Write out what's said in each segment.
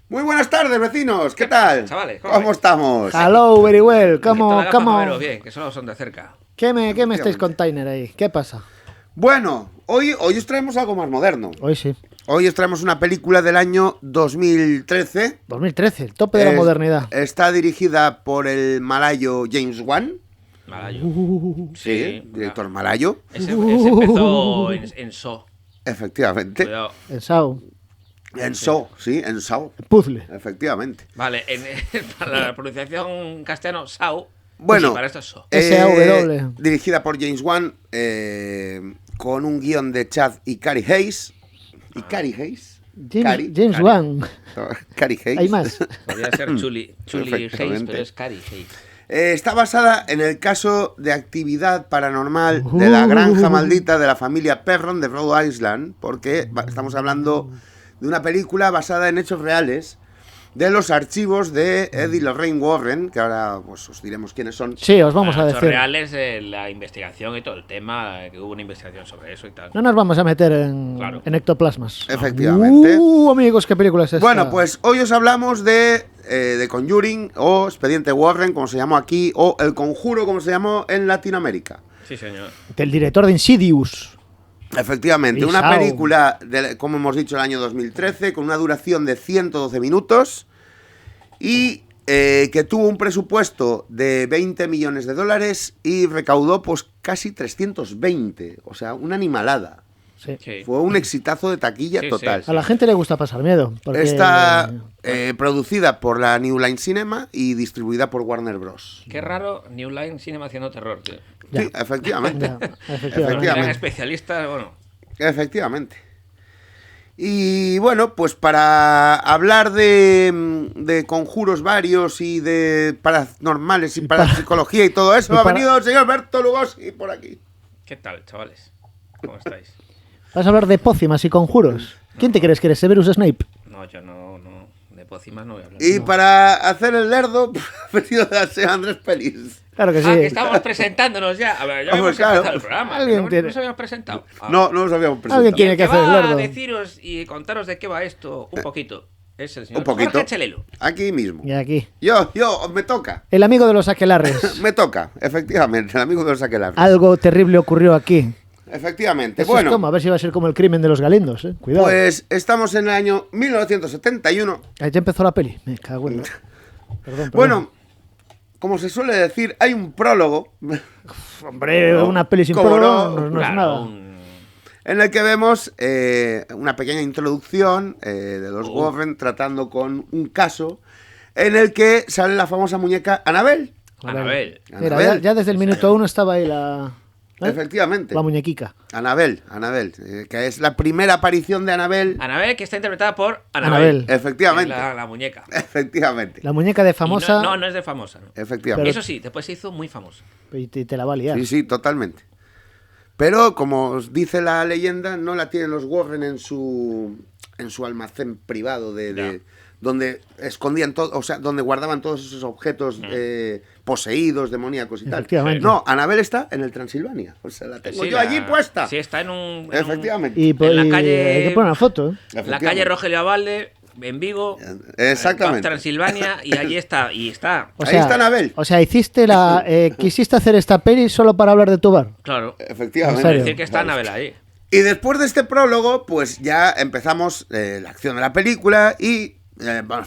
Muy buenas tardes, vecinos. ¿Qué tal? Chavales, ¿cómo estamos? Hello, very well. ¿Cómo? Bien, que solo son de cerca. ¿Qué me estáis container ahí? ¿Qué pasa? Bueno, hoy os traemos algo más moderno. Hoy sí. Hoy os traemos una película del año 2013. 2013, el tope de la modernidad. Está dirigida por el malayo James Wan. Malayo. Sí, director malayo. Ese empezó en So. Efectivamente. Cuidado. El Sao. En Saw, sí, en Saw. El puzzle. Efectivamente. Vale, para la pronunciación castellano, Sao. Bueno, Sí, para esto es So. S-A-W. dirigida por James Wan, con un guión de Chad y Cary Hayes. ¿Y Cary Hayes? James Wan. Cary Hayes. Hay más. Podría ser Chuli Hayes, Perfectamente. pero es Cary Hayes. Está basada en el caso de actividad paranormal de la granja maldita de la familia Perron de Rhode Island, porque estamos hablando de una película basada en hechos reales de los archivos de Ed y Lorraine Warren, que ahora pues os diremos quiénes son. Sí, os vamos a Hechos decir. reales, la investigación y todo el tema, que hubo una investigación sobre eso y tal. No nos vamos a meter en, Claro. en ectoplasmas. Efectivamente. Amigos, ¿qué película es esta? Bueno, pues hoy os hablamos de Conjuring, o Expediente Warren, como se llamó aquí, o El Conjuro, como se llamó en Latinoamérica. Sí, señor. Del director de Insidious. Efectivamente, una Pisao. película, como hemos dicho, el año 2013, con una duración de 112 minutos y que tuvo un presupuesto de $20 millones y recaudó pues casi 320, o sea, una animalada. Sí. Sí. Fue un exitazo de taquilla Sí, total. sí. A la gente le gusta pasar miedo. Porque... Está producida por la New Line Cinema y distribuida por Warner Bros. Qué raro New Line Cinema haciendo terror, tío. Ya. Sí, efectivamente. Ya, efectivamente. Efectivamente. Eran especialistas, bueno. Efectivamente. Y bueno, pues para hablar de conjuros varios y de paranormales y parapsicología y todo eso, y ha para- venido el señor Berto Lugosi por aquí. ¿Qué tal, chavales? ¿Cómo estáis? Vas a hablar de pócimas y conjuros. ¿Quién te crees que eres? ¿Severus Snape? No, yo no. De pócimas no voy a hablar. Y para hacer el lerdo, ha venido el señor Andrés Pelis. Claro que sí. Ah, que estamos presentándonos ya. A ver, ya Vamos, hemos claro. empezado el programa. Alguien ¿No tiene- nos habíamos presentado? Ah. No nos habíamos presentado. Alguien tiene que El hacer el va a lerdo. deciros y contaros de qué va esto un poquito. Es el señor Un poquito. Jorge Chelelo. Aquí mismo. Y aquí. Yo, me toca. El amigo de los aquelarres. Me toca, efectivamente, el amigo de los aquelarres. Algo terrible ocurrió aquí. Efectivamente. Eso Bueno, es como, a ver si va a ser como el crimen de los galindos, ¿eh? Cuidado. pues estamos en el año 1971. Ahí ya empezó la peli. Me cago en... Perdón. Bueno, como se suele decir, hay un prólogo Hombre, una peli sin ¿Cómo prólogo no? no es Claro, nada. en el que vemos una pequeña introducción de los Warren tratando con un caso en el que sale la famosa muñeca Annabelle. Anabel. Mira, Annabelle. ya desde el minuto 1 estaba ahí la... ¿eh? Efectivamente. La muñequica. Annabelle, que es la primera aparición de Annabelle. Anabel, que está interpretada por Anabel. Anabel. Efectivamente. La muñeca. Efectivamente. La muñeca de Y famosa... no es de famosa. ¿no? Efectivamente. Eso sí, después se hizo muy famosa. Y te la va a liar. Sí, sí, totalmente. Pero, como os dice la leyenda, no la tienen los Warren en su almacén privado Ya. donde escondían todo, o sea, donde guardaban todos esos objetos poseídos, demoníacos y tal. Efectivamente. No, Annabelle está en el Transilvania. O sea, la tengo Sí, yo allí puesta. Sí, está en un... Efectivamente. Y, En la y calle- hay que poner una foto, ¿eh? La calle Rogelio Abalde, en Vigo. Exactamente. Transilvania, y allí está. Y está. O Ahí sea, está Anabel. O sea, quisiste hacer esta peli solo para hablar de tu bar. Claro. Efectivamente. ¿En serio? Decir que está Bueno, Anabel ahí. Y después de este prólogo, pues ya empezamos la acción de la película y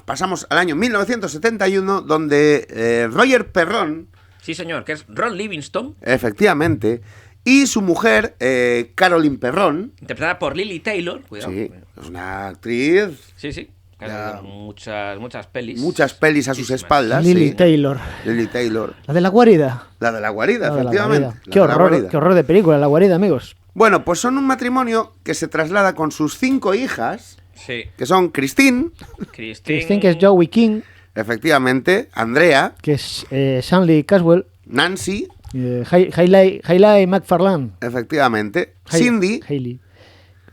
pasamos al año 1971, donde Roger Perron, Sí, señor, que es Ron Livingston, efectivamente, y su mujer, Caroline Perron, interpretada por Lily Taylor. Cuidado. sí, es una actriz, Sí, sí. Que ha Ya. hecho muchas pelis. muchas pelis a sus Muchísimas. espaldas. Lily sí. Taylor. Lily Taylor. La de la guarida. La de la guarida, La de la efectivamente. guarida. la Qué de la horror, guarida. qué horror de película, la guarida, amigos. Bueno, pues son un matrimonio que se traslada con sus 5 hijas, Sí. que son Christine, Christine, que es Joey King, efectivamente, Andrea, que es Shanley Caswell, Nancy, Hayley McFarlane. efectivamente, Cindy, Hayley.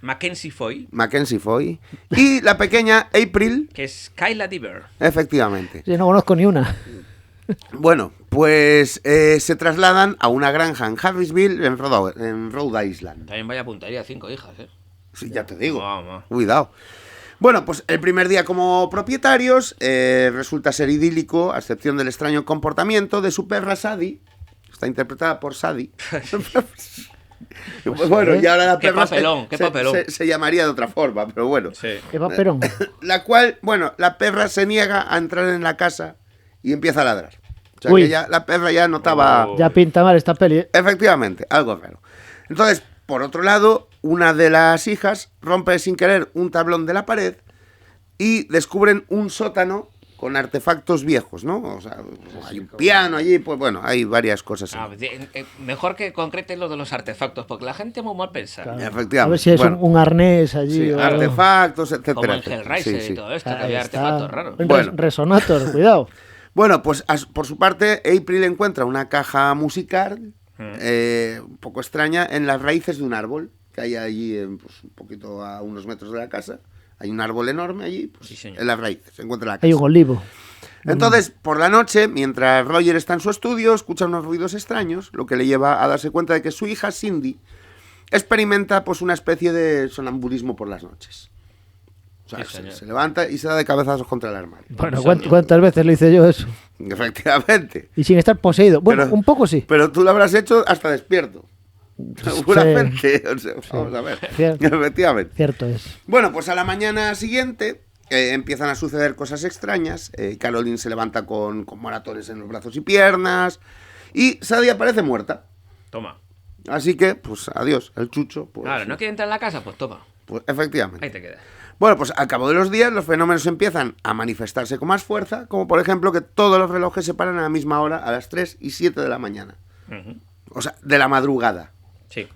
Mackenzie Foy, Mackenzie Foy, y la pequeña April, que es Kyla Diver. efectivamente. Yo no conozco ni una. Bueno, pues se trasladan a una granja en Harrisville, en Rhode Island. También vaya puntería, 5 hijas, Sí, ya te digo. Vamos. Cuidado. Bueno, pues el primer día como propietarios resulta ser idílico, a excepción del extraño comportamiento de su perra Sadie. Está interpretada por Sadie. Pues bueno, y ahora la Qué perra papelón, qué papelón. se llamaría de otra forma, pero bueno. Sí. Qué paperón. La cual, bueno, la perra se niega a entrar en la casa y empieza a ladrar. O sea, Uy. que ya, la perra ya notaba... Oh. Ya pinta mal esta peli, ¿eh? Efectivamente, algo raro. Entonces, por otro lado, una de las hijas rompe sin querer un tablón de la pared y descubren un sótano con artefactos viejos, ¿no? O sea, hay un piano allí, pues bueno, hay varias cosas. Ah, mejor que concreten lo de los artefactos, porque la gente es muy mal pensada. Claro. Efectivamente. A ver si es Bueno, un arnés allí. sí, o- artefactos, etcétera. Como en etcétera. Hellraiser Sí, sí. y todo esto, que Ahí había está. artefactos raros. Un Bueno. Resonator, cuidado. Bueno, pues por su parte, April encuentra una caja musical un poco extraña en las raíces de un árbol que hay allí, pues, un poquito a unos metros de la casa. Hay un árbol enorme allí, pues, Sí, señor. en las raíces, se encuentra la casa. Hay un olivo. Entonces, por la noche, mientras Roger está en su estudio, escucha unos ruidos extraños, lo que le lleva a darse cuenta de que su hija, Cindy, experimenta pues una especie de sonambulismo por las noches. O sea, Sí, señor. se levanta y se da de cabezazos contra el armario. Bueno, Insomnio. ¿cuántas veces le hice yo eso? Efectivamente. Y sin estar poseído. Bueno, Pero- un poco sí. Pero tú lo habrás hecho hasta despierto. Seguramente. O sea, vamos a ver. Cierto. Efectivamente. Cierto es. Bueno, pues a la mañana siguiente empiezan a suceder cosas extrañas. Caroline se levanta con moratones en los brazos y piernas. Y Sadie aparece muerta. Toma. Así que, pues adiós, el chucho. Pues, Claro, ¿no quiere entrar en la casa? Pues toma. pues, efectivamente. Ahí te quedas. Bueno, pues al cabo de los días los fenómenos empiezan a manifestarse con más fuerza, como por ejemplo que todos los relojes se paran a la misma hora, a las 3 y 7 de la mañana. Ujú. O sea, de la madrugada. Sí.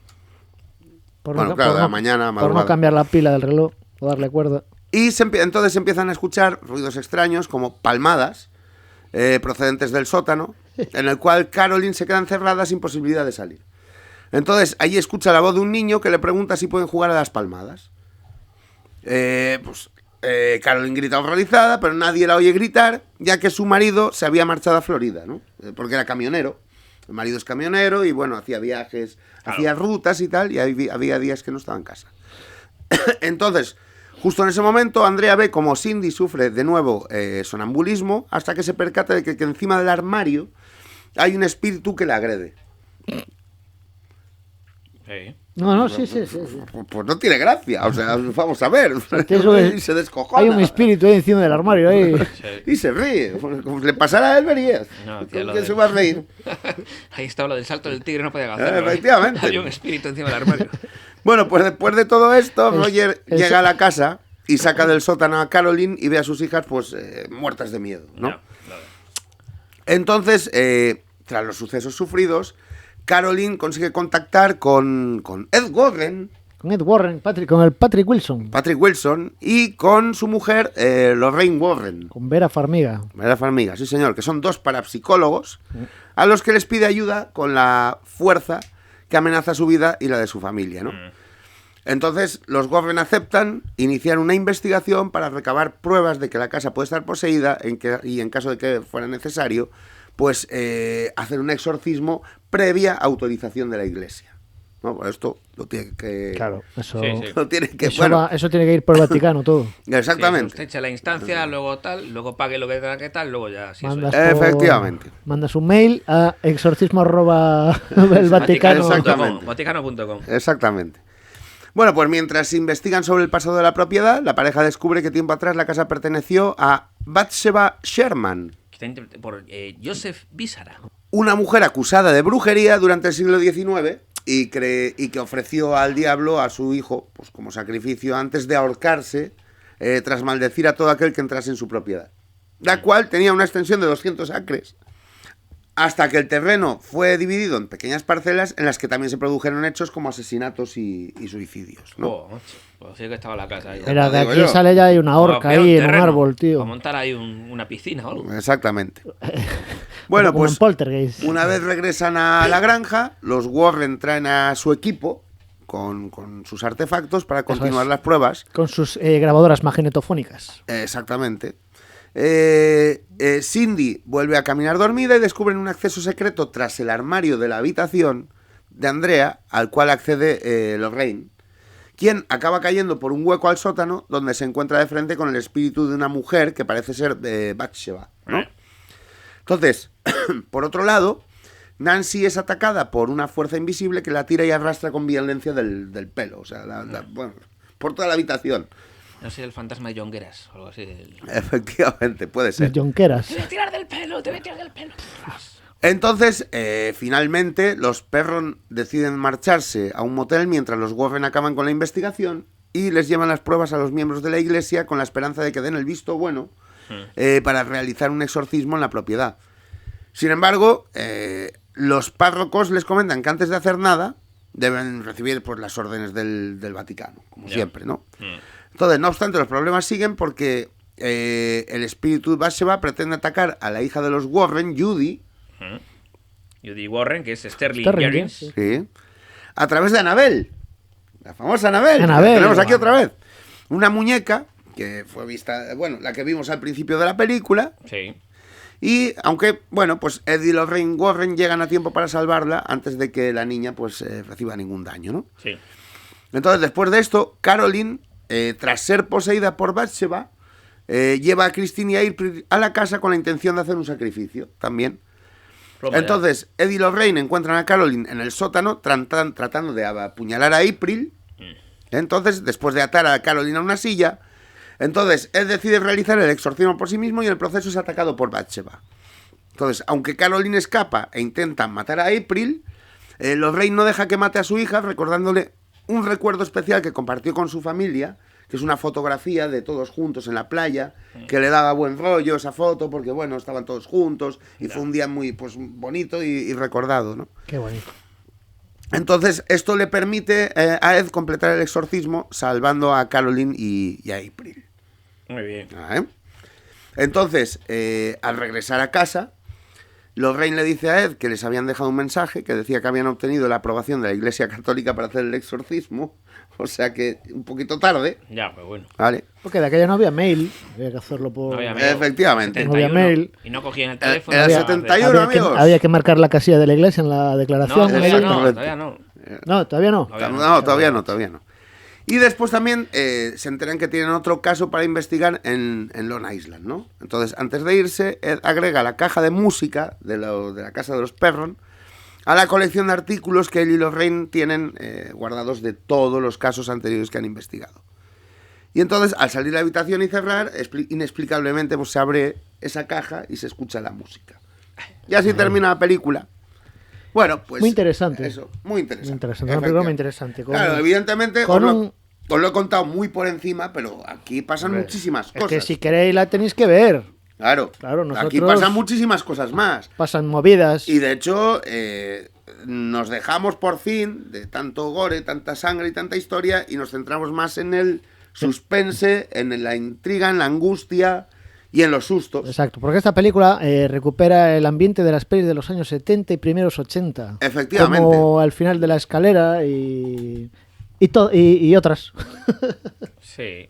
Bueno, claro, de la mañana, Por madrugada. no cambiar la pila del reloj o darle cuerda. Y entonces se empiezan a escuchar ruidos extraños como palmadas procedentes del sótano, en el cual Caroline se queda encerrada sin posibilidad de salir. Entonces allí escucha la voz de un niño que le pregunta si pueden jugar a las palmadas. Caroline grita horrorizada, pero nadie la oye gritar, ya que su marido se había marchado a Florida, ¿no? Porque era camionero. El marido es camionero y bueno, hacía viajes, Claro. hacía rutas y tal, y había días que no estaba en casa. Entonces, justo en ese momento, Andrea ve como Cindy sufre de nuevo sonambulismo, hasta que se percata de que encima del armario hay un espíritu que le agrede. Sí. No, sí. Pues no tiene gracia, o sea, vamos a ver. que eso es- Y se descojona. Hay un espíritu ahí encima del armario. Ahí. Sí. Y se ríe. Como le pasara a él, verías. No, tío, ¿Con lo quién de- se va a reír? Ahí estaba lo del salto del tigre, no podía hacerlo. Efectivamente. Hay un espíritu encima del armario. Bueno, pues después de todo esto, Roger es- llega a la casa y saca del sótano a Caroline y ve a sus hijas pues muertas de miedo, ¿no? No. Entonces, tras los sucesos sufridos, Caroline consigue contactar con Ed Warren, Con Ed Warren, con el Patrick Wilson. Patrick Wilson, y con su mujer, Lorraine Warren. Con Vera Farmiga. Vera Farmiga, sí señor, que son dos parapsicólogos a los que les pide ayuda con la fuerza que amenaza su vida y la de su familia, ¿no? Entonces, los Warren aceptan iniciar una investigación para recabar pruebas de que la casa puede estar poseída y en caso de que fuera necesario, pues hacer un exorcismo previa autorización de la iglesia. ¿No? Pues esto lo tiene que... Claro, eso. Sí, sí. Lo tiene que... Eso, bueno, eso tiene que ir por el Vaticano todo. exactamente. Sí, usted echa la instancia, luego tal, luego pague lo que tenga que tal, luego ya. Sí, eso Mandas, es. Efectivamente. Mandas un mail a exorcismo@el Vaticano. Exactamente. Vaticano.com. Exactamente. Bueno, pues mientras investigan sobre el pasado de la propiedad, la pareja descubre que tiempo atrás la casa perteneció a Bathsheba Sherman, Que está por Joseph Bísara. una mujer acusada de brujería durante el siglo XIX y que ofreció al diablo a su hijo pues, como sacrificio antes de ahorcarse tras maldecir a todo aquel que entrase en su propiedad, la cual tenía una extensión de 200 acres, hasta que el terreno fue dividido en pequeñas parcelas en las que también se produjeron hechos como asesinatos y suicidios, ¿no? Oh, macho, pues sí que estaba la casa ahí. Mira, de digo aquí yo. sale ya hay una horca Veo ahí en un terreno, árbol, tío. Para montar ahí una piscina o algo. Exactamente. Bueno, Como en pues Poltergeist. una vez regresan a la granja, los Warren traen a su equipo con sus artefactos para continuar es. las pruebas. Con sus grabadoras magnetofónicas. Exactamente. Cindy vuelve a caminar dormida y descubren un acceso secreto tras el armario de la habitación de Andrea, al cual accede Lorraine, quien acaba cayendo por un hueco al sótano donde se encuentra de frente con el espíritu de una mujer que parece ser Bathsheba, ¿no? Entonces, por otro lado, Nancy es atacada por una fuerza invisible que la tira y arrastra con violencia del pelo, o sea, bueno, por toda la habitación. No sé, el fantasma de Jongueras o algo así. Efectivamente, puede ser. Jonqueras. Te voy a tirar del pelo, te voy a tirar del pelo. Entonces, finalmente, los Perron deciden marcharse a un motel mientras los Warren acaban con la investigación y les llevan las pruebas a los miembros de la iglesia con la esperanza de que den el visto bueno para realizar un exorcismo en la propiedad. Sin embargo, los párrocos les comentan que antes de hacer nada deben recibir pues, las órdenes del Vaticano, como siempre, ¿no? Entonces, no obstante, los problemas siguen porque el espíritu de Bathsheba pretende atacar a la hija de los Warren, Judy. Judy Warren, que es Sterling Sterling, Jarins. Sí. A través de Annabelle. La famosa Annabelle. Annabelle, La tenemos aquí wow. otra vez. Una muñeca que fue vista, bueno, la que vimos al principio de la película. Sí. Y aunque, bueno, pues Ed y Lorraine Warren llegan a tiempo para salvarla antes de que la niña pues reciba ningún daño, ¿no? Sí. Entonces, después de esto, Caroline, tras ser poseída por Bathsheba, lleva a Christine y a April a la casa con la intención de hacer un sacrificio también. Entonces, Ed y Lorraine encuentran a Caroline en el sótano tratando de apuñalar a April. Entonces, después de atar a Caroline a una silla, entonces Ed decide realizar el exorcismo por sí mismo y el proceso es atacado por Bathsheba. Entonces, aunque Caroline escapa e intenta matar a April, Lorraine no deja que mate a su hija, recordándole un recuerdo especial que compartió con su familia, que es una fotografía de todos juntos en la playa, que le daba buen rollo esa foto, porque bueno, estaban todos juntos y fue un día muy pues bonito y recordado, ¿no? Qué bonito. Entonces, esto le permite a Ed completar el exorcismo, salvando a Caroline y a April. Muy bien. Entonces, al regresar a casa, Lorraine le dice a Ed que les habían dejado un mensaje que decía que habían obtenido la aprobación de la Iglesia Católica para hacer el exorcismo. O sea que un poquito tarde. Ya, pues bueno. Vale. Porque de aquella no había mail. Había que hacerlo por... No había mail. Efectivamente. No había mail. Y no cogían el teléfono. Era Había- 71, amigos. había que marcar la casilla de la iglesia en la No, declaración. todavía no, Exactamente. todavía no. No, todavía no. No, todavía no. Y después también se enteran que tienen otro caso para investigar en Long Island, ¿no? Entonces, antes de irse, Ed agrega la caja de música de la casa de los Perron a la colección de artículos que él y Lorraine tienen guardados de todos los casos anteriores que han investigado. Y entonces, al salir de la habitación y cerrar, inexplicablemente pues, se abre esa caja y se escucha la música. Y así termina la película. Bueno, pues... Muy interesante. Eso, muy interesante. Muy interesante, una película muy interesante. Claro, evidentemente con os lo he contado muy por encima, pero aquí pasan muchísimas Es cosas. que si queréis la tenéis que ver. Claro, Nosotros... aquí pasan muchísimas cosas más. Pasan movidas. Y de hecho, nos dejamos por fin de tanto gore, tanta sangre y tanta historia y nos centramos más en el suspense, en la intriga, en la angustia y en los sustos. Exacto, porque esta película recupera el ambiente de las pelis de los años 70 y primeros 80. Efectivamente. Como al final de la escalera y otras. Sí.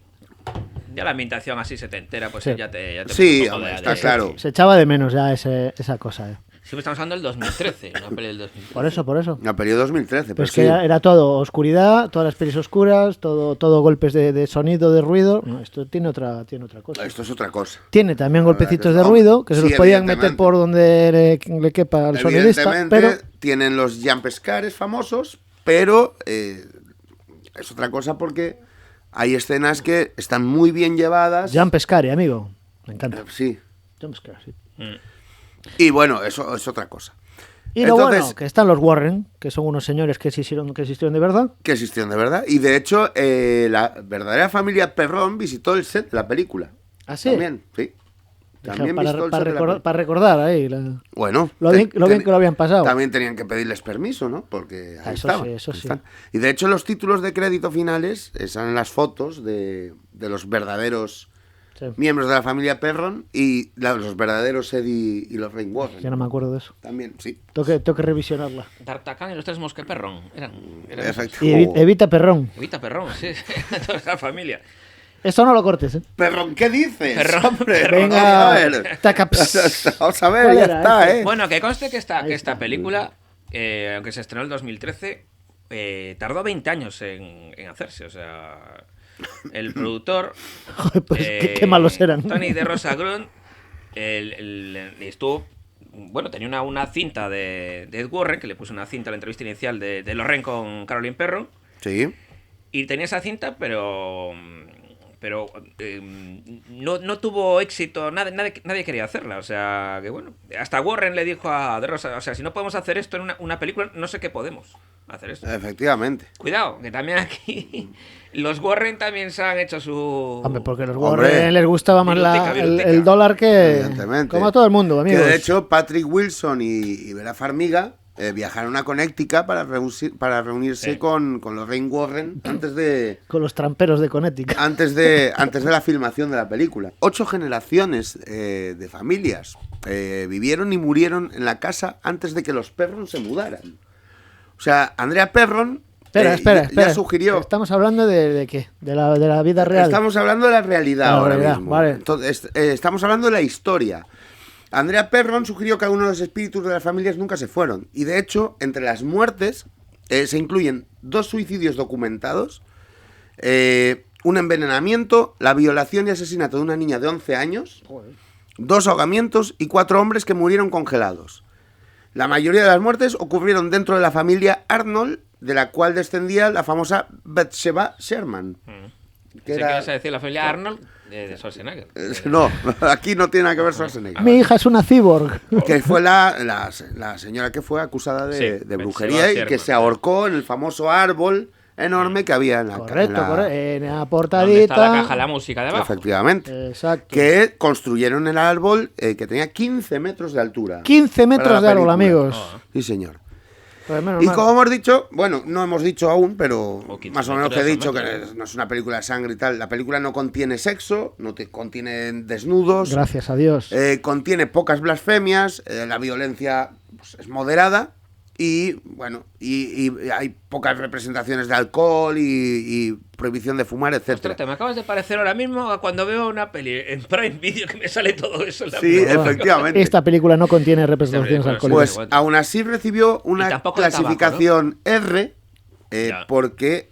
Ya la ambientación así setentera, pues Sí. ya te Sí, pone un poco hombre, de- está de- claro. Se echaba de menos ya esa cosa. Sí, pues estamos hablando del 2013, una peli del 2013. Por eso. La periodo 2013, Pero pero es que sí. era todo oscuridad, todas las pelis oscuras, todo golpes de sonido, de ruido. No, esto tiene otra cosa. Esto es otra cosa. Tiene también La verdad golpecitos que de no. ruido, que se Sí, los podían meter evidentemente. por donde le quepa al sonidista. Evidentemente Pero tienen los jump scares famosos, pero es otra cosa porque hay escenas que están muy bien llevadas. Jump Scare, amigo. Me encanta. Sí. Jump Scare, sí. Y bueno, eso es otra cosa. Y lo Entonces, bueno, que están los Warren, que son unos señores que existieron de verdad. que existieron de verdad. Y de hecho, la verdadera familia Perrón visitó el set de la película. ¿Ah, sí? También, sí. También visitó el set de la película. Para recordar ahí. Bueno, Lo bien que lo habían pasado. También tenían que pedirles permiso, ¿no? Porque ahí Eso estaban, sí, eso ahí sí. están. Y de hecho los títulos de crédito finales salen las fotos de los verdaderos Sí. miembros de la familia Perron y los verdaderos Eddie y los Rain Warren. Ya no me acuerdo de eso. También, sí. Tengo que revisionarla. D'Artagnan y los tres mosqueperrón. Eran Efectivo. Y Evita Perrón. Evita Perrón, sí. Toda la familia. Eso no lo cortes, ¿eh? Perrón, ¿qué dices? Perrón, hombre, Venga. vamos a ver. Taca, ps. Vamos a ver, ¿Cuál ya era está, ese? ¿eh? Bueno, que conste que Ahí esta está. película, aunque se estrenó en el 2013, tardó 20 años en hacerse. O sea, el productor, Joder, pues qué malos eran. Tony de Rosa Grun, estuvo. Bueno, tenía una cinta de Ed Warren, que le puso una cinta a la entrevista inicial de Lorraine con Caroline Perron. Sí. Y tenía esa cinta, pero no tuvo éxito, nadie quería hacerla. O sea, que bueno, hasta Warren le dijo a De Rosa, o sea, si no podemos hacer esto en una película, no sé qué podemos hacer esto. Efectivamente. Cuidado, que también aquí los Warren también se han hecho su... Hombre, porque a los Hombre. Warren les gustaba más Virutica. el dólar que... Evidentemente. Como a todo el mundo, amigos. Que de hecho Patrick Wilson y Vera Farmiga viajaron a Connecticut para reunirse Sí. con Lorraine Warren antes de Con los tramperos de Connecticut. antes de la filmación de la película. 8 generaciones de familias vivieron y murieron en la casa antes de que los Perron se mudaran. O sea, Andrea Perron Espera. ya sugirió. Estamos hablando de qué? De la vida real. Estamos hablando de la realidad De la ahora realidad, mismo. vale. Entonces, estamos hablando de la historia. Andrea Perron sugirió que algunos de los espíritus de las familias nunca se fueron. Y de hecho, entre las muertes se incluyen 2 suicidios documentados, un envenenamiento, la violación y asesinato de una niña de 11 años, 2 ahogamientos y 4 hombres que murieron congelados. La mayoría de las muertes ocurrieron dentro de la familia Arnold, de la cual descendía la famosa Bathsheba Sherman. ¿Qué ibas a decir la familia Arnold de Schwarzenegger? No, aquí no tiene nada que ver Schwarzenegger. Mi hija es una cyborg. Que fue la señora que fue acusada de Sí, brujería Bathsheba y que Sherman. se ahorcó en el famoso árbol enorme que había en la Correcto, en la- correcto. En la ¿Dónde está la portadita. caja de la música de abajo? Efectivamente. Exacto. Que construyeron el árbol que tenía 15 metros de altura. 15 metros para la de árbol, película. amigos. Oh. Sí, señor. Pues menos Y mal. como hemos dicho, bueno, no hemos dicho aún, pero 15 más o menos que he metros, dicho que metros. no es una película de sangre y tal. La película no contiene sexo, no te contiene desnudos, Gracias a Dios. contiene pocas blasfemias, la violencia pues, es moderada y bueno, y hay pocas representaciones de alcohol y prohibición de fumar, Ostras, etcétera. te me acabas de parecer ahora mismo a cuando veo una peli en Prime Video que me sale todo eso en la Sí, pantalla. efectivamente. Esta película no contiene representaciones Esta película alcohólicas. Pues aún así recibió Y una tampoco el tabaco, clasificación R Ya. porque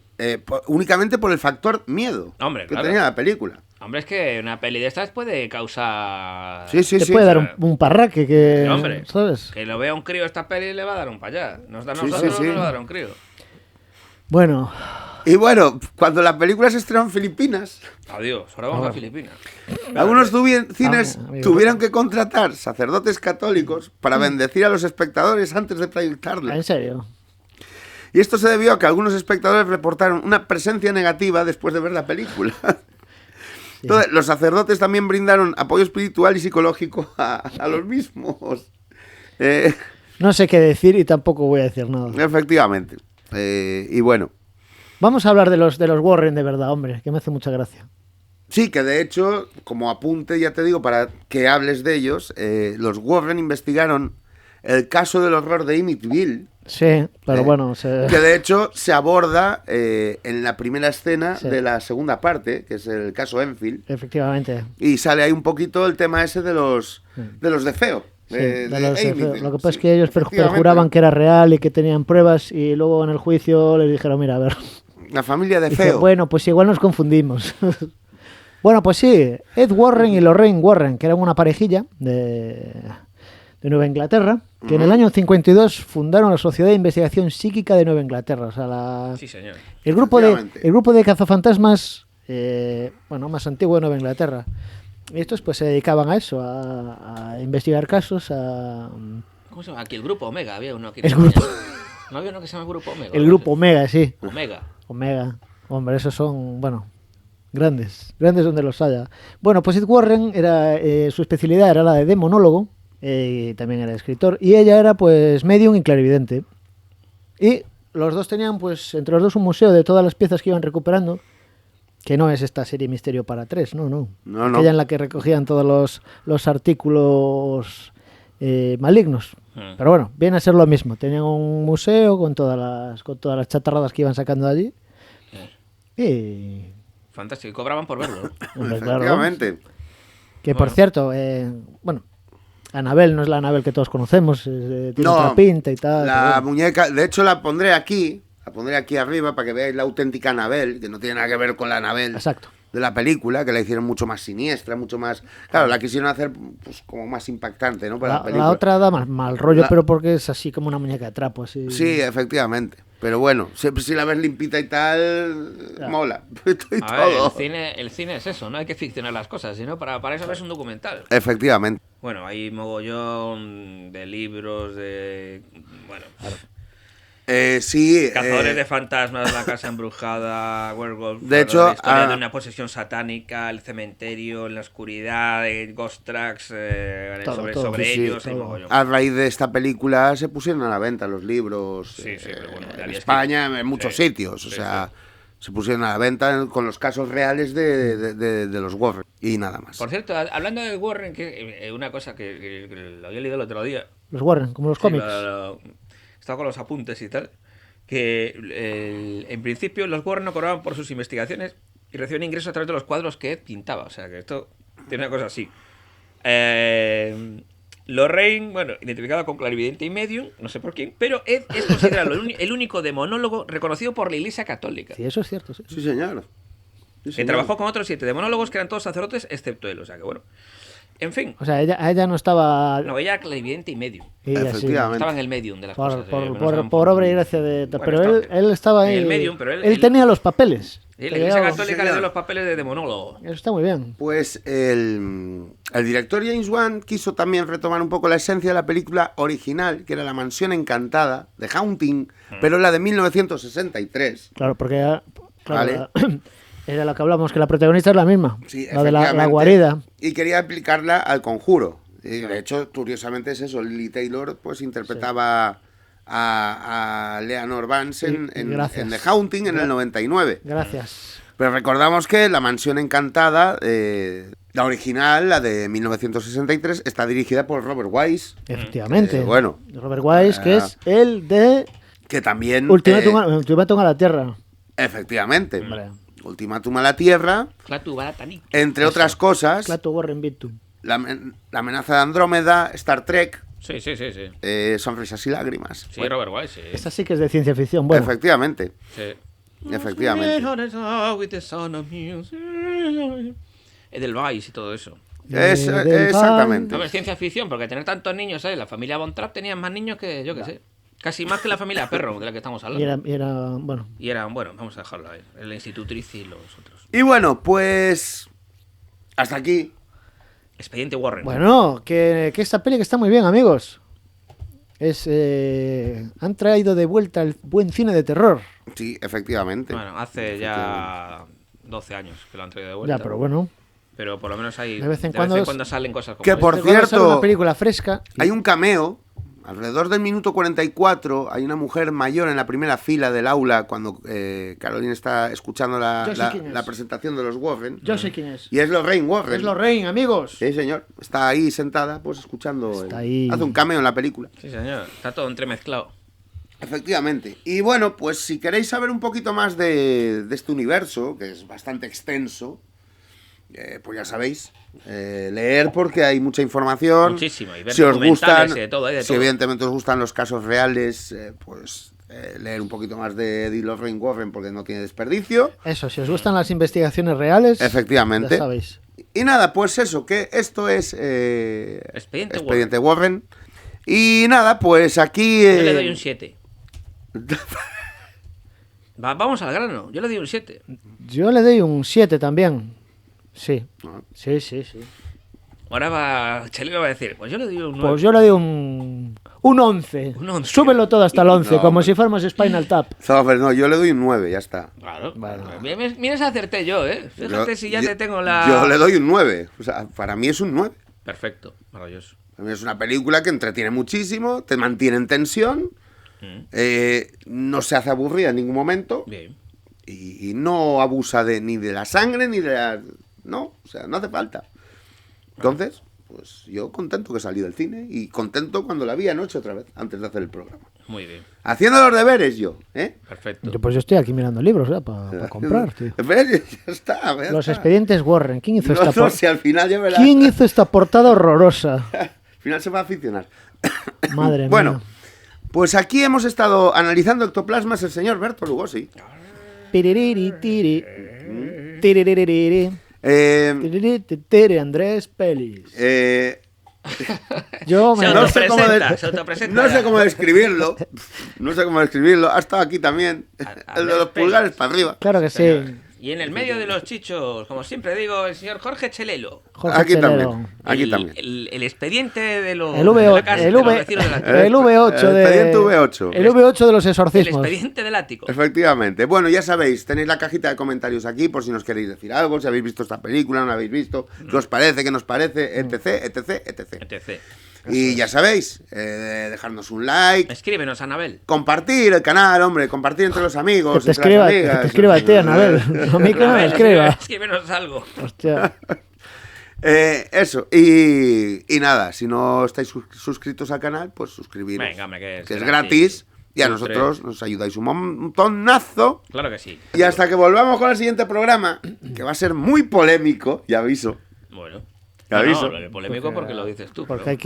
únicamente por el factor miedo Hombre, que claro. tenía la película. Hombre, es que una peli de estas puede causar... Sí, sí, Te sí. puede dar un parraque que... Hombre, ¿Sabes? que lo vea un crío esta peli le va a dar un para allá. Nos da a Sí, nosotros, sí, sí. no le va a dar a un crío. Bueno, Y bueno, cuando la película se estrenó en Filipinas, Adiós, ahora vamos a Filipinas. algunos cines amigo. tuvieron que contratar sacerdotes católicos para bendecir a los espectadores antes de proyectarla. en serio. Y esto se debió a que algunos espectadores reportaron una presencia negativa después de ver la película. Entonces, los sacerdotes también brindaron apoyo espiritual y psicológico a los mismos. No sé qué decir y tampoco voy a decir nada. Efectivamente. Y bueno, Vamos a hablar de los Warren de verdad, hombre, que me hace mucha gracia. sí, que de hecho, como apunte, ya te digo, para que hables de ellos, los Warren investigaron el caso del horror de Amityville, Sí, pero bueno, que de hecho se aborda en la primera escena Sí. de la segunda parte, que es el caso Enfield, efectivamente. y sale ahí un poquito el tema ese de los de feo. Sí, de los Amityville. efectos. Lo que pasa es Sí, que ellos efectivamente. perjuraban que era real y que tenían pruebas y luego en el juicio les dijeron, mira, a ver, La familia de dice, feo. bueno, pues igual nos confundimos. Bueno, pues sí, Ed Warren y Lorraine Warren, que eran una parejilla de Nueva Inglaterra, que en el año 52 fundaron la Sociedad de Investigación Psíquica de Nueva Inglaterra. O sea, Sí, señor. el grupo Efectivamente. de cazafantasmas más antiguo de Nueva Inglaterra. Y estos pues se dedicaban a eso, a investigar casos, ¿Cómo se llama? Aquí el grupo Omega, había uno aquí. El en grupo- España. ¿No había uno que se llama Grupo Omega? el grupo Omega, sí. Omega. Omega. Hombre, esos son, bueno, grandes donde los haya. Bueno, pues Ed Warren era su especialidad era la de demonólogo, y también era escritor, y ella era pues medium y clarividente. Y los dos tenían pues entre los dos un museo de todas las piezas que iban recuperando, que no es esta serie Misterio para tres, no. No, no. Aquella en la que recogían todos los artículos malignos. Pero bueno, viene a ser lo mismo. Tenían un museo con todas las chatarradas que iban sacando de allí. Y Fantástico. Y cobraban por verlo. Hombre, claro. Efectivamente. Que por Bueno. cierto, bueno, Anabel no es la Anabel que todos conocemos, tiene No, otra pinta y tal. la pero bueno. muñeca, de hecho la pondré aquí arriba para que veáis la auténtica Anabel, que no tiene nada que ver con la Anabel Exacto. de la película, que la hicieron mucho más siniestra, mucho más... Claro, la quisieron hacer pues como más impactante, ¿no? Para la película. La otra da mal rollo, La- pero porque es así como una muñeca de trapo, así. Sí, efectivamente. Pero bueno, siempre si la ves limpita y tal, Ya. mola. Y A ver, todo. el cine es eso, no hay que ficcionar las cosas, sino para eso ves un documental. Efectivamente. Bueno, hay mogollón de libros, de... Bueno, Sí. Cazadores de fantasmas, La casa embrujada, Werewolf... De hecho, la historia a- de una posesión satánica, El cementerio, En la oscuridad, Ghost Tracks, Todo, sobre todo. sobre Sí, sí, ellos hay todo. mogollón. A raíz de esta película se pusieron a la venta los libros Sí, sí, pero bueno, de en Ali España, Esquif. en muchos Sí, sitios. O sí, sea, se pusieron a la venta con los casos reales de los Warren y nada más. Por cierto, hablando de Warren, que una cosa que lo había leído el otro día... Los Warren, como los Sí, cómics. estaba con los apuntes y tal. Que en principio los Warren no cobraban por sus investigaciones y recibían ingresos a través de los cuadros que Ed pintaba. O sea que esto tiene una cosa así. Lorraine, bueno, identificada con clarividente y medium, no sé por quién, pero Ed es considerado el único demonólogo reconocido por la Iglesia Católica. Sí, eso es cierto. Sí. Sí, señor. Sí, Que señor. trabajó con otros 7 demonólogos que eran todos sacerdotes, excepto él. O sea que bueno. En fin. O sea, a ella no estaba. No, ella clarividente y medium. ella sí, Efectivamente. Estaba en el medium de las por, cosas. por, no por- saben por obra y gracia de. Bueno, pero estaba- él estaba en ahí. el medium, pero él él- tenía los papeles. Sí, la Iglesia Digamos, Católica le señor. dio los papeles de demonólogo. Eso está muy bien. Pues el director James Wan quiso también retomar un poco la esencia de la película original, que era La Mansión Encantada, de Haunting, pero la de 1963. Claro, porque claro, Vale. era la que hablamos, que la protagonista es la misma. Sí, la de la efectivamente. guarida. Y quería aplicarla al Conjuro. Y de hecho, curiosamente es eso, Lily Taylor pues interpretaba a Leonor Vance Y en gracias. The Haunting en el 99. Gracias. Pero recordamos que La Mansión Encantada, la original, la de 1963, está dirigida por Robert Wise, Efectivamente. bueno, Robert Wise, que es el de que también... Ultimátum a la Tierra. efectivamente. Hombre. Ultimátum a la Tierra, Clatu Baratani. entre otras cosas, Clato Warren Beatty. la amenaza de Andrómeda, Star Trek, Sí, sí, sí, sí. Sonrisas y lágrimas. Sí, Robert Wise, sí. Esta sí que es de ciencia ficción. Bueno, Efectivamente, Sí. efectivamente. Es del Vice y todo eso. del Exactamente. No, es ciencia ficción, porque tener tantos niños, ¿sabes? La familia Von Trapp tenía más niños que yo que sé. Casi más que la familia Perro, de la que estamos y hablando. era, bueno, Y eran, bueno, vamos a dejarlo ahí. El institutriz y los otros. Y bueno, pues hasta aquí. Expediente Warren. bueno, que esta peli que está muy bien, amigos. Han traído de vuelta el buen cine de terror. Sí, efectivamente. Bueno, hace ya 12 años que lo han traído de vuelta. Ya, pero bueno. Pero por lo menos hay, De vez en cuando salen cosas como Que esta. por Cuando sale cierto, una película fresca. Hay un cameo. Alrededor del minuto 44 hay una mujer mayor en la primera fila del aula cuando Caroline está escuchando Yo sé quién es. la presentación de los Warren. Yo sé quién es. Y es Lorraine Warren. Es Lorraine, amigos. Sí, señor. Está ahí sentada, pues escuchando. Está ahí. Hace un cameo en la película. Sí, señor. Está todo entremezclado. Efectivamente. Y bueno, pues si queréis saber un poquito más de este universo, que es bastante extenso, pues ya sabéis, leer porque hay mucha información. Muchísimo, y ver si os documentales gustan, y de todo, hay de si todo. evidentemente os gustan los casos reales, pues leer un poquito más de Eddie Lorraine Warren porque no tiene desperdicio. Eso, si os gustan las investigaciones reales. Efectivamente. Ya sabéis. Y nada, pues eso, que esto es Expediente Warren. Y nada, pues aquí... Yo le doy un 7. Vamos al grano. Yo le doy un 7. Yo le doy un 7 también. Sí. Ah. Sí, sí, sí. Ahora va... Chelero va a decir, pues yo le doy un 9. Pues yo le doy un 11. Un 11. Súbelo todo hasta el 11, No, como hombre. si fuéramos Spinal Tap. No, yo le doy un 9, ya está. Claro. Bueno. Mira, se acerté yo, ¿eh? Fíjate Yo- si ya yo- te tengo la... Yo le doy un 9. O sea, para mí es un 9. Perfecto. Maravilloso. Para mí es una película que entretiene muchísimo, te mantiene en tensión, no se hace aburrida en ningún momento Bien. y no abusa ni de la sangre ni de la... No, o sea, no hace falta. Entonces, pues yo contento que salí del cine y contento cuando la vi anoche otra vez, antes de hacer el programa. Muy bien. Haciendo los deberes yo, ¿eh? Perfecto. Pues yo estoy aquí mirando libros, para comprar, tío. ¿Ves? Ya está. Ya Los está. expedientes Warren. ¿Quién hizo esta No, si al final ya verás. ¿Quién hizo esta portada horrorosa? Al final se va a aficionar. Madre Bueno, mía. pues aquí hemos estado analizando ectoplasmas el señor Berto Lugosi. Piriri, tiri. Tiriririri. Tiri, Andrés Pelis. Yo me... Se No sé cómo autopresenta, se autopresenta. no sé cómo describirlo. No sé cómo describirlo. Ha estado aquí también. El de los pulgares para arriba. Claro que sí. Y en el medio de los chichos, como siempre digo, el señor Jorge Chelelo. Jorge Aquí Chelero. también. Aquí también. El expediente de los El de V8, la casa, de el, los v, vecinos del ático. el V8 El de... expediente V8. El V8 de los El exorcismos. expediente del ático. Efectivamente. Bueno, ya sabéis, tenéis la cajita de comentarios aquí por si nos queréis decir algo, si habéis visto esta película, no la habéis visto, qué os parece, qué nos parece, etc, etc, etc. etc. Y ya sabéis, dejarnos un like, Escríbenos, Anabel. compartir el canal, hombre, compartir entre los amigos, Que te entre las escriba, que amigas. te escriba a ti, Anabel. A mí que no me Anabel, escriba. escríbenos algo. Hostia. Eso, y nada, si no estáis suscritos al canal, pues suscribiros, Venga, hombre, que que es gratis, y a nosotros nos ayudáis un montonazo. Claro que sí. Y hasta que volvamos con el siguiente programa, que va a ser muy polémico, ya aviso. Bueno. Te aviso. No, polémico porque lo dices tú. Porque pero- hay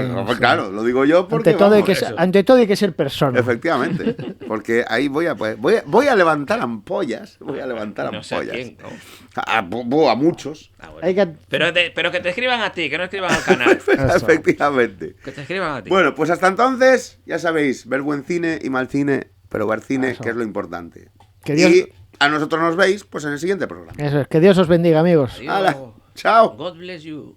que... Pues claro, lo digo yo porque Ante todo, hay vamos, que, eso. ante todo hay que ser persona. efectivamente, porque ahí voy a levantar ampollas, voy a levantar No sé a ampollas. quién, ¿no? A muchos. Ah, bueno. Hay que... Pero que te escriban a ti, que no escriban al canal. Efectivamente. Que te escriban a ti. Bueno, pues hasta entonces, ya sabéis, ver buen cine y mal cine, pero ver cine, Eso. que es lo importante. Que Dios- Y a nosotros nos veis, pues en el siguiente programa. Eso es, que Dios os bendiga, amigos. Adiós. ¡Hala! ¡Chao! God bless you.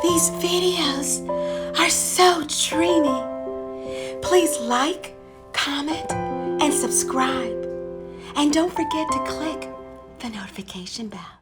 These videos are so dreamy. Please like, comment, and subscribe. And don't forget to click the notification bell.